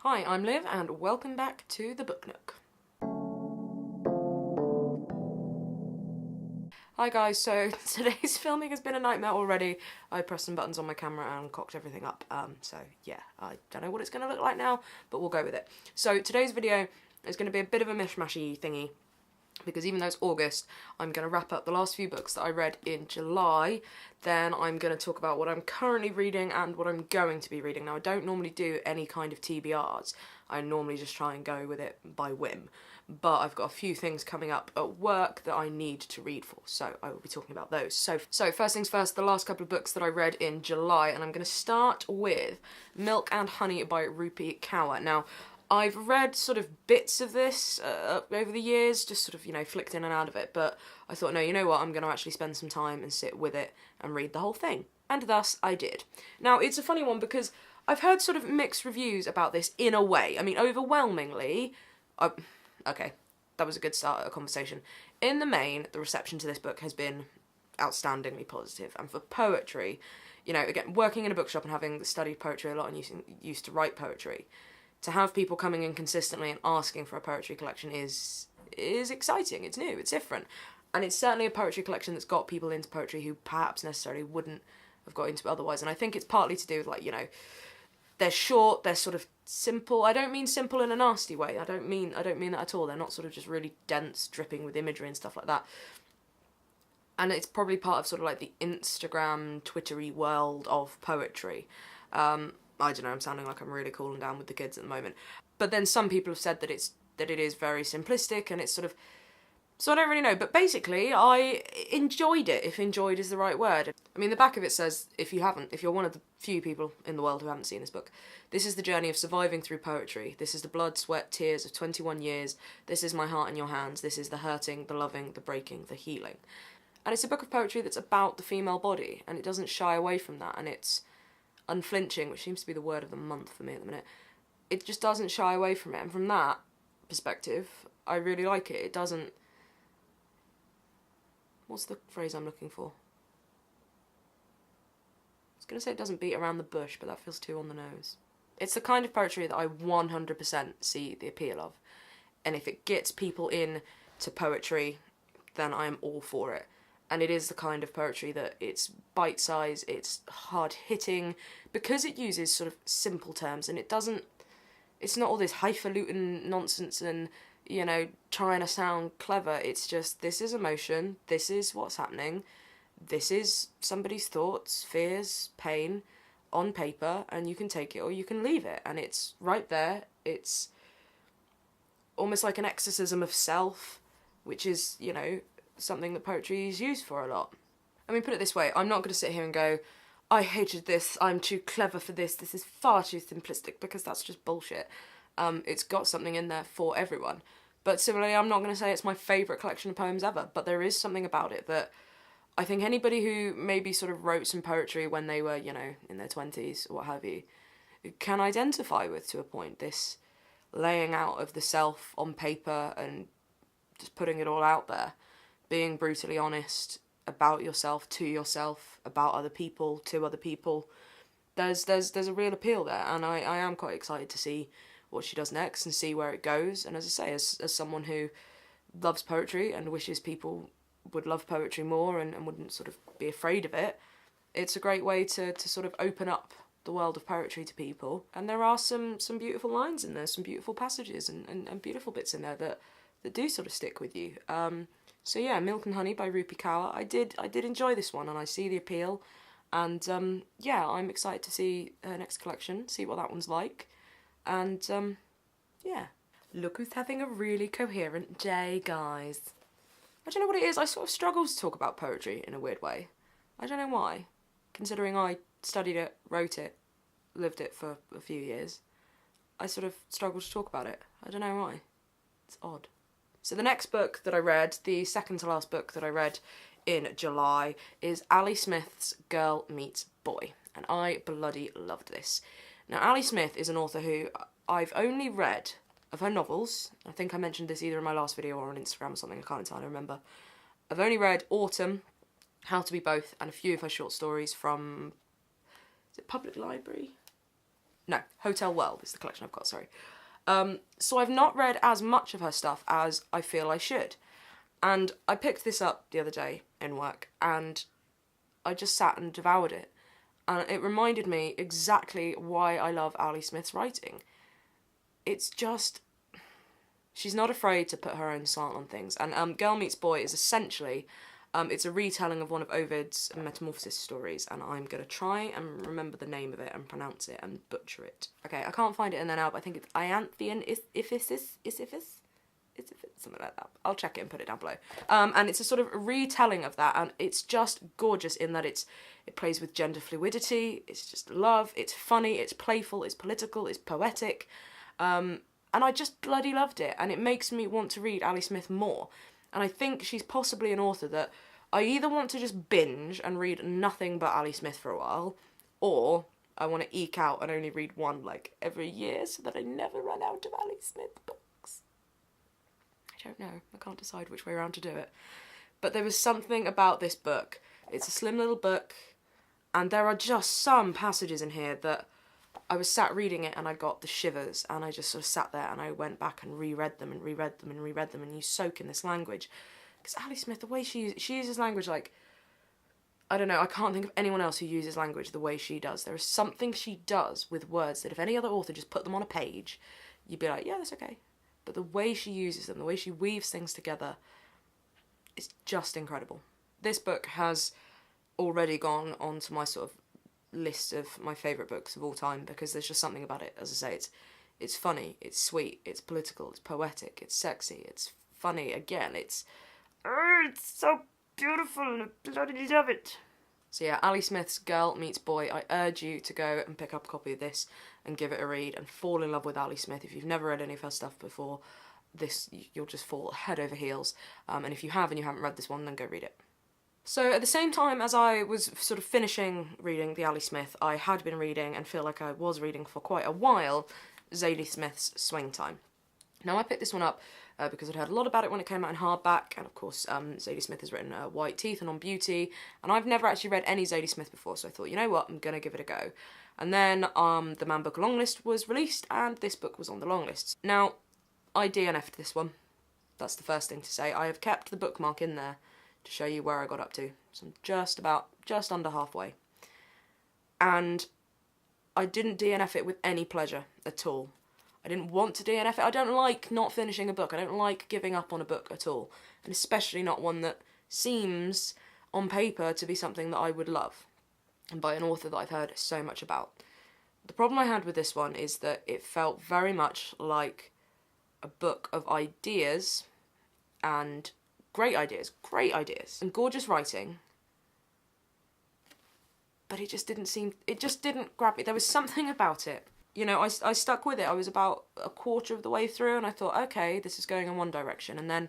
Hi, I'm Liv and welcome back to the Book Nook. Hi guys, so today's filming has been a nightmare already. I pressed some buttons on my camera and cocked everything up, so yeah, I don't know what it's going to look like now, but we'll go with it. So today's video is going to be a bit of a mishmashy thingy, because even though it's August, I'm going to wrap up the last few books that I read in July, then I'm going to talk about what I'm currently reading and what I'm going to be reading. Now, I don't normally do any kind of TBRs, I normally just try and go with it by whim, but I've got a few things coming up at work that I need to read for, so I will be talking about those. So first things first, the last couple of books that I read in July, and I'm going to start with Milk and Honey by Rupi Kaur. Now, I've read sort of bits of this over the years, just sort of, you know, flicked in and out of it, but I thought, no, you know what, I'm going to actually spend some time and sit with it and read the whole thing. And thus I did. Now, it's a funny one because I've heard sort of mixed reviews about this in a way. I mean, overwhelmingly, okay, that was a good start of a conversation. In the main, the reception to this book has been outstandingly positive, and for poetry, you know, again, working in a bookshop and having studied poetry a lot and used to write poetry, to have people coming in consistently and asking for a poetry collection is exciting, it's new, it's different. And it's certainly a poetry collection that's got people into poetry who perhaps necessarily wouldn't have got into it otherwise. And I think it's partly to do with, like, you know, they're short, they're sort of simple. I don't mean simple in a nasty way, I don't mean that at all. They're not sort of just really dense, dripping with imagery and stuff like that. And it's probably part of sort of like the Instagram, Twittery world of poetry. I don't know, I'm sounding like I'm really cooling down with the kids at the moment. But then some people have said that it is very simplistic and it's sort of, so I don't really know, but basically I enjoyed it, if enjoyed is the right word. I mean, the back of it says, if you're one of the few people in the world who haven't seen this book, this is the journey of surviving through poetry. This is the blood, sweat, tears of 21 years. This is my heart in your hands. This is the hurting, the loving, the breaking, the healing. And it's a book of poetry that's about the female body, and it doesn't shy away from that, and it's unflinching, which seems to be the word of the month for me at the minute. It just doesn't shy away from it, and from that perspective, I really like it. It doesn't... What's the phrase I'm looking for? I was going to say it doesn't beat around the bush, but that feels too on the nose. It's the kind of poetry that I 100% see the appeal of, and if it gets people in to poetry, then I am all for it. And it is the kind of poetry that it's bite-sized, it's hard-hitting, because it uses sort of simple terms, and it's not all this highfalutin nonsense and, you know, trying to sound clever. It's just, this is emotion, this is what's happening, this is somebody's thoughts, fears, pain, on paper, and you can take it or you can leave it, and it's right there. It's almost like an exorcism of self, which is, you know, something that poetry is used for a lot. I mean, put it this way, I'm not going to sit here and go, I hated this, I'm too clever for this is far too simplistic, because that's just bullshit. It's got something in there for everyone. But similarly, I'm not going to say it's my favourite collection of poems ever, but there is something about it that I think anybody who maybe sort of wrote some poetry when they were, you know, in their 20s or what have you, can identify with to a point. This laying out of the self on paper and just putting it all out there. Being brutally honest about yourself, to yourself, about other people, to other people. There's a real appeal there, and I am quite excited to see what she does next and see where it goes. And as I say, as someone who loves poetry and wishes people would love poetry more and wouldn't sort of be afraid of it, it's a great way to sort of open up the world of poetry to people. And there are some beautiful lines in there, some beautiful passages and beautiful bits in there that do sort of stick with you. So yeah, Milk and Honey by Rupi Kaur. I did enjoy this one, and I see the appeal, and yeah, I'm excited to see her next collection, see what that one's like, and yeah. Look who's having a really coherent day, guys. I don't know what it is, I sort of struggle to talk about poetry in a weird way. I don't know why, considering I studied it, wrote it, lived it for a few years. I sort of struggle to talk about it. I don't know why. It's odd. So the next book that I read, the second to last book that I read in July, is Ali Smith's Girl Meets Boy, and I bloody loved this. Now, Ali Smith is an author who I've only read of her novels. I think I mentioned this either in my last video or on Instagram or something, I can't entirely remember. I've only read Autumn, How to Be Both, and a few of her short stories from, is it Public Library? No, Hotel World is the collection I've got, sorry. So I've not read as much of her stuff as I feel I should. And I picked this up the other day in work, and I just sat and devoured it. And it reminded me exactly why I love Ali Smith's writing. It's just... she's not afraid to put her own slant on things. And Girl Meets Boy is essentially... it's a retelling of one of Ovid's Metamorphosis stories, and I'm going to try and remember the name of it and pronounce it and butcher it. Okay, I can't find it in there now, but I think it's Iantheon something like that. I'll check it and put it down below. And it's a sort of retelling of that, and it's just gorgeous in that it plays with gender fluidity, it's just love, it's funny, it's playful, it's political, it's poetic, and I just bloody loved it, and it makes me want to read Ali Smith more. And I think she's possibly an author that I either want to just binge and read nothing but Ali Smith for a while, or I want to eke out and only read one, like, every year so that I never run out of Ali Smith books. I don't know. I can't decide which way around to do it. But there was something about this book. It's a slim little book, and there are just some passages in here that I was sat reading it and I got the shivers, and I just sort of sat there and I went back and reread them and reread them and reread them, and you soak in this language. Because Ali Smith, the way she uses language, like, I don't know, I can't think of anyone else who uses language the way she does. There is something she does with words that if any other author just put them on a page, you'd be like, yeah, that's okay. But the way she uses them, the way she weaves things together, is just incredible. This book has already gone onto my sort of list of my favourite books of all time, because there's just something about it. As I say, it's funny, it's sweet, it's political, it's poetic, it's sexy, it's funny. Again, it's so beautiful, and I bloody love it. So yeah, Ali Smith's Girl Meets Boy. I urge you to go and pick up a copy of this and give it a read and fall in love with Ali Smith. If you've never read any of her stuff before, you'll just fall head over heels. And if you have and you haven't read this one, then go read it. So at the same time as I was sort of finishing reading the Ali Smith, I had been reading, and feel like I was reading for quite a while, Zadie Smith's Swing Time. Now I picked this one up because I'd heard a lot about it when it came out in hardback, and of course Zadie Smith has written White Teeth and On Beauty, and I've never actually read any Zadie Smith before, so I thought, you know what, I'm going to give it a go. And then the Man Book long list was released, and this book was on the long list. Now, I DNF'd this one. That's the first thing to say. I have kept the bookmark in there to show you where I got up to. So I'm just under halfway. And I didn't DNF it with any pleasure at all. I didn't want to DNF it. I don't like not finishing a book. I don't like giving up on a book at all. And especially not one that seems, on paper, to be something that I would love. And by an author that I've heard so much about. The problem I had with this one is that it felt very much like a book of ideas, and great ideas, and gorgeous writing. But it just didn't grab me. There was something about it. You know, I stuck with it. I was about a quarter of the way through, and I thought, okay, this is going in one direction. And then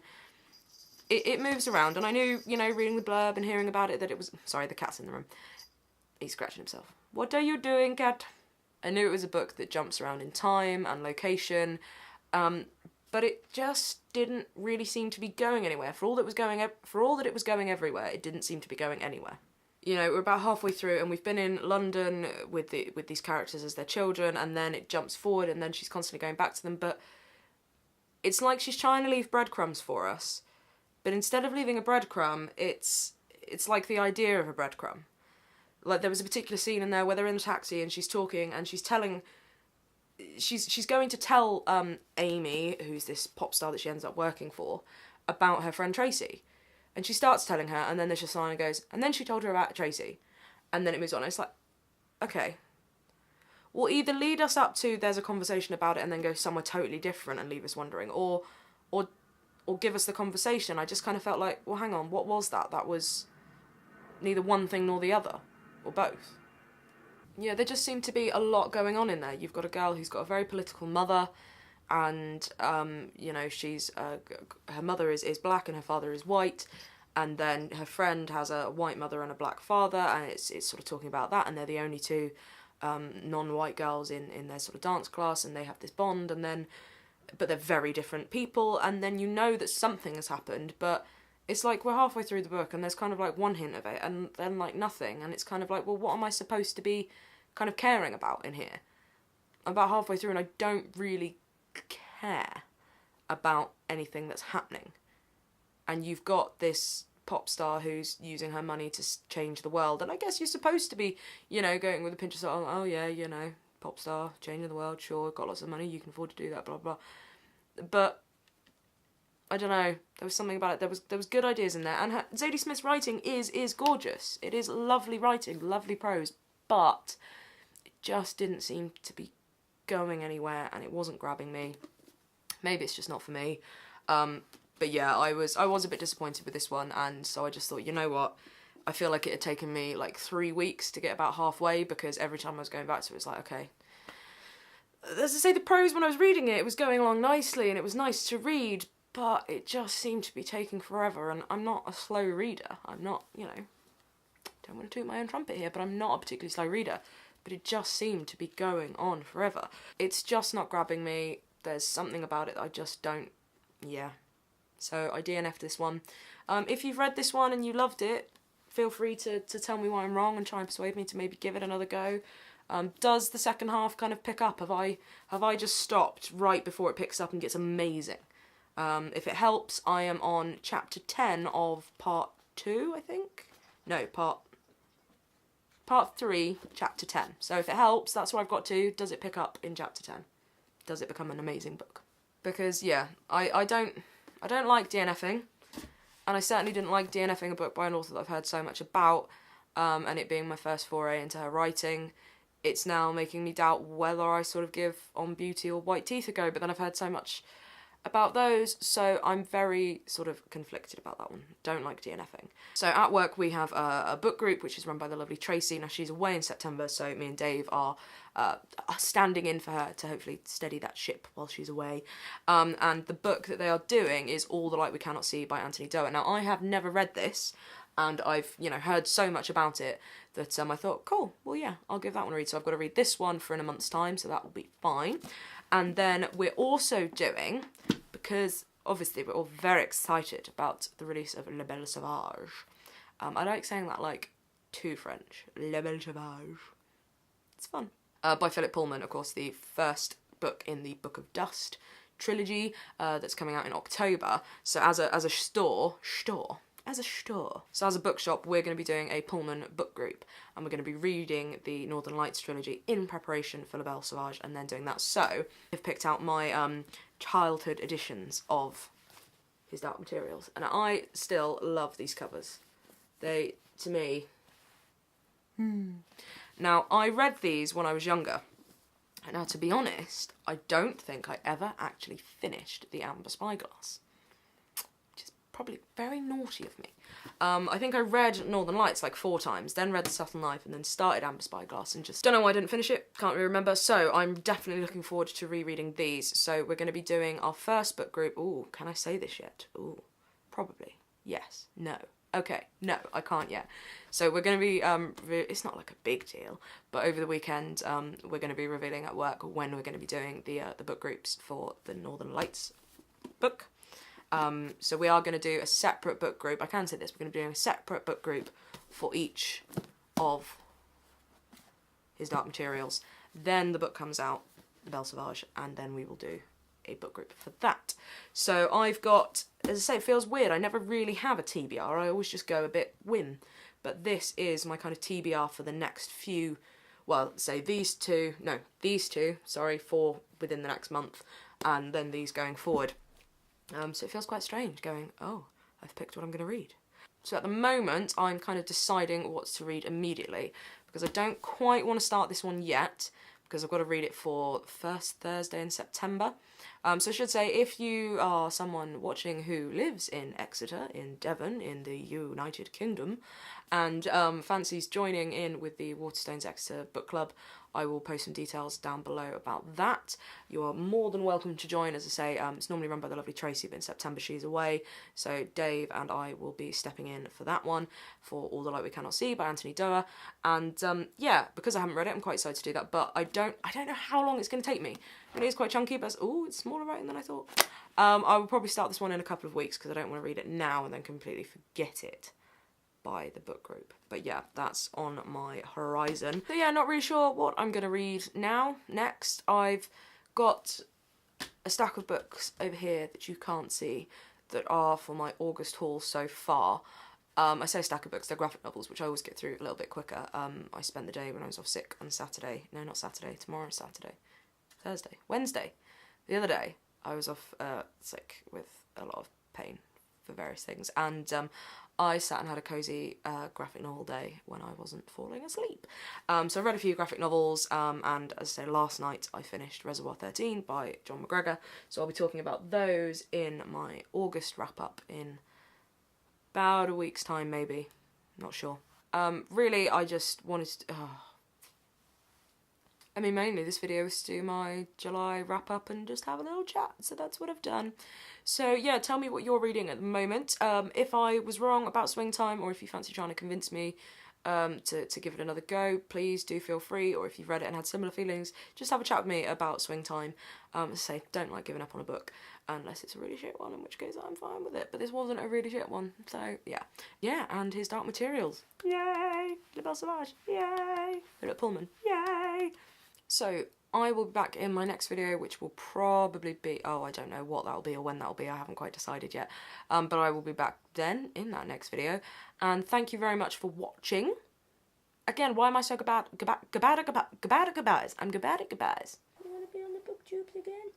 it moves around, and I knew, you know, reading the blurb and hearing about it, that it was... Sorry, the cat's in the room. He's scratching himself. What are you doing, cat? I knew it was a book that jumps around in time and location, but it just didn't really seem to be going anywhere. For all that it was going everywhere, it didn't seem to be going anywhere. You know, we're about halfway through, and we've been in London with these characters as their children, and then it jumps forward, and then she's constantly going back to them, but it's like she's trying to leave breadcrumbs for us, but instead of leaving a breadcrumb, it's like the idea of a breadcrumb. Like, there was a particular scene in there where they're in the taxi, and she's talking, and she's going to tell Amy, who's this pop star that she ends up working for, about her friend Tracy. And she starts telling her, and then there's just a line that goes, and then she told her about Tracy. And then it moves on. It's like, okay. Well, either lead us up to there's a conversation about it and then go somewhere totally different and leave us wondering, or give us the conversation. I just kind of felt like, well, hang on, what was that? That was neither one thing nor the other, or both. Yeah, there just seemed to be a lot going on in there. You've got a girl who's got a very political mother, and you know, she's her mother is black and her father is white, and then her friend has a white mother and a black father, and it's sort of talking about that, and they're the only two non-white girls in their sort of dance class, and they have this bond, but they're very different people, and then you know that something has happened, but it's like we're halfway through the book and there's kind of like one hint of it, and then like nothing, and it's kind of like, well, what am I supposed to be kind of caring about in here? about halfway through and I don't really care about anything that's happening. And you've got this pop star who's using her money to change the world, and I guess you're supposed to be, you know, going with a pinch of salt, oh yeah, you know, pop star, changing the world, sure, got lots of money, you can afford to do that, blah, blah. But, I don't know, there was something about it, there was good ideas in there, and Zadie Smith's writing is gorgeous. It is lovely writing, lovely prose, but it just didn't seem to be going anywhere, and it wasn't grabbing me. Maybe it's just not for me. But yeah, I was a bit disappointed with this one, and so I just thought, you know what, I feel like it had taken me like 3 weeks to get about halfway, because every time I was going back to it, it was like, okay. As I say, the prose, when I was reading it, it was going along nicely, and it was nice to read, but it just seemed to be taking forever, and I'm not a slow reader. I'm not, you know, don't want to toot my own trumpet here, but I'm not a particularly slow reader, but it just seemed to be going on forever. It's just not grabbing me. There's something about it that I just don't, yeah. So I DNF'd this one. If you've read this one and you loved it, feel free to tell me why I'm wrong and try and persuade me to maybe give it another go. Does the second half kind of pick up? Have I just stopped right before it picks up and gets amazing? If it helps, I am on chapter 10 of part 2, I think? No, part 3, chapter 10. So if it helps, that's where I've got to. Does it pick up in chapter 10? Does it become an amazing book? Because, yeah, I don't like DNFing, and I certainly didn't like DNFing a book by an author that I've heard so much about, and it being my first foray into her writing. It's now making me doubt whether I sort of give On Beauty or White Teeth a go, but then I've heard so much about those, so I'm very sort of conflicted about that one. Don't like DNFing. So at work we have a book group which is run by the lovely Tracy. Now she's away in September, so me and Dave are standing in for her to hopefully steady that ship while she's away. And the book that they are doing is All the Light We Cannot See by Anthony Doerr. Now I have never read this, and I've, you know, heard so much about it that I thought, cool, well yeah, I'll give that one a read. So I've got to read this one for in a month's time, so that will be fine. And then we're also doing, because obviously we're all very excited about the release of La Belle Sauvage. I like saying that like too French. La Belle Sauvage. It's fun. By Philip Pullman, of course, the first book in the Book of Dust trilogy that's coming out in October. So as a bookshop, we're going to be doing a Pullman book group, and we're going to be reading the Northern Lights trilogy in preparation for La Belle Sauvage, and then doing that. So I've picked out my childhood editions of his Dark Materials, and I still love these covers. They, to me... Now, I read these when I was younger. Now, to be honest, I don't think I ever actually finished the Amber Spyglass, which is probably very naughty of me. I think I read Northern Lights like 4 times, then read The Subtle Knife, and then started Amber Spyglass, and just don't know why I didn't finish it, can't really remember. So I'm definitely looking forward to rereading these. So we're going to be doing our first book group. Ooh, can I say this yet? Ooh, probably. Yes. No. Okay, no, I can't yet. So we're going to be, it's not like a big deal, but over the weekend we're going to be revealing at work when we're going to be doing the book groups for the Northern Lights book. So we are going to do a separate book group. I can say this, we're going to be doing a separate book group for each of his Dark Materials. Then the book comes out, The Belle Sauvage, and then we will do a book group for that. So I've got, as I say, it feels weird. I never really have a TBR. I always just go a bit whim. But this is my kind of TBR for the next few, well, say these two, for within the next month, and then these going forward. So it feels quite strange going, oh, I've picked what I'm going to read. So at the moment, I'm kind of deciding what to read immediately, because I don't quite want to start this one yet, because I've got to read it for the first Thursday in September. So I should say, if you are someone watching who lives in Exeter, in Devon, in the United Kingdom, and fancies joining in with the Waterstones Exeter Book Club, I will post some details down below about that. You are more than welcome to join. As I say, it's normally run by the lovely Tracy, but in September she's away, so Dave and I will be stepping in for that one, for All the Light We Cannot See by Anthony Doerr. And yeah, because I haven't read it, I'm quite excited to do that, but I don't know how long it's going to take me. It is quite chunky, but it's smaller writing than I thought. I will probably start this one in a couple of weeks, because I don't want to read it now and then completely forget it. by the book group. But yeah, that's on my horizon. So yeah, not really sure what I'm going to read next. I've got a stack of books over here that you can't see that are for my August haul so far. I say stack of books, they're graphic novels, which I always get through a little bit quicker. I spent the day when I was off sick on Saturday. No, not Saturday. Tomorrow's Saturday. Thursday. Wednesday. The other day, I was off sick with a lot of pain for various things. And I sat and had a cosy graphic novel day when I wasn't falling asleep. So I read a few graphic novels, and as I say, last night I finished Reservoir 13 by John McGregor. So I'll be talking about those in my August wrap-up in about a week's time, maybe. Not sure. Really, I just wanted to... I mean, mainly this video is to do my July wrap-up and just have a little chat, so that's what I've done. So yeah, tell me what you're reading at the moment. If I was wrong about Swing Time, or if you fancy trying to convince me to give it another go, please do feel free, or if you've read it and had similar feelings, just have a chat with me about Swing Time. As I say, don't like giving up on a book, unless it's a really shit one, in which case I'm fine with it, but this wasn't a really shit one, so yeah. Yeah, and his Dark Materials. Yay! Belle Sauvage. Yay! Philip Pullman. Yay! So, I will be back in my next video, which will probably be... Oh, I don't know what that'll be or when that'll be. I haven't quite decided yet. But I will be back then in that next video. And thank you very much for watching. Again, why am I so gabad at goodbyes? I'm gabad at goodbyes. You want to be on the booktubes again?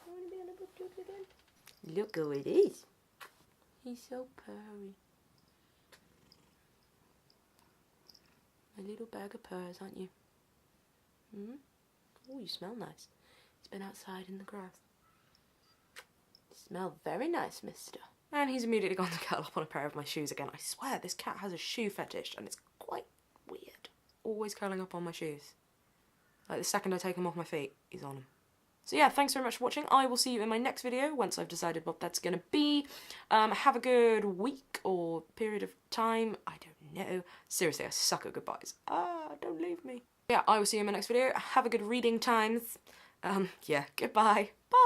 You want to be on the booktubes again? Look who it is. He's so purry. A little bag of purrs, aren't you? Oh, you smell nice. He's been outside in the grass. You smell very nice, mister. And he's immediately gone to curl up on a pair of my shoes again. I swear, this cat has a shoe fetish, and it's quite weird. Always curling up on my shoes. Like, the second I take them off my feet, he's on them. So yeah, thanks very much for watching. I will see you in my next video, once I've decided what that's going to be. Have a good week, or period of time. I don't know. Seriously, I suck at goodbyes. Don't leave me. Yeah, I will see you in my next video. Have a good reading times. Yeah, goodbye. Bye.